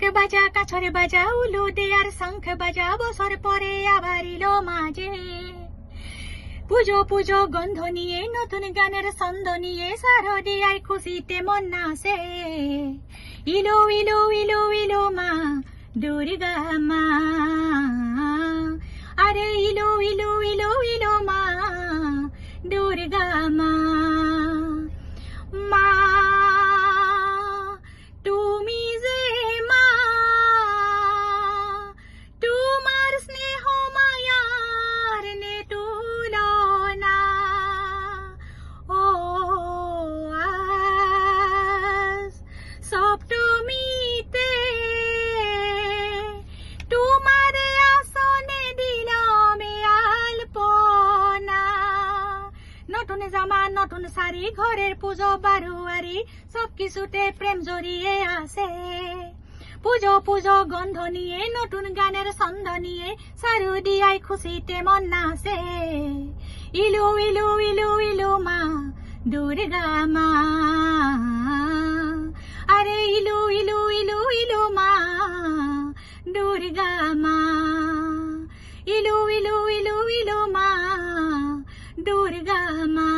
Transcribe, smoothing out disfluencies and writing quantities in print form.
ঢাক বাজা কাছরে বাজা উলু দে আর শঙ্খ বাজা বছর পরে আবার এলো মাঝে পুজো পুজো গন্ধ নিয়ে নতুন গানের ছন্দ নিয়ে শারদিয়ায় খুশিতে মন নাচে ইলো ইলো ইলো ইলো মা দুর্গা মা আরে ইলো ইলো ইলো ইলো মা দুর্গা মা মা তুমি যে মা তোমার স্নেহ মায়ার নে তুলনা ও আজ সব তুমিতে তোমার আসনে দিলাম আলপনা নতুন জামা নতুন শাড়ি ঘরের পুজো বারুয়ারি সবকিছুতে প্রেম জড়িয়ে আছে পুজো পুজো গন্ধ নিয়ে নতুন গানের ছন্দ নিয়ে শারদিয়ায় খুশিতে মন নাচে ইলু ইলু ইলু ইলু মা দুর্গা মা আরে ইলু ইলু ইলু ইলু মা দুর্গা মা ইলু ইলু ইলু ইলু মা দুর্গা মা।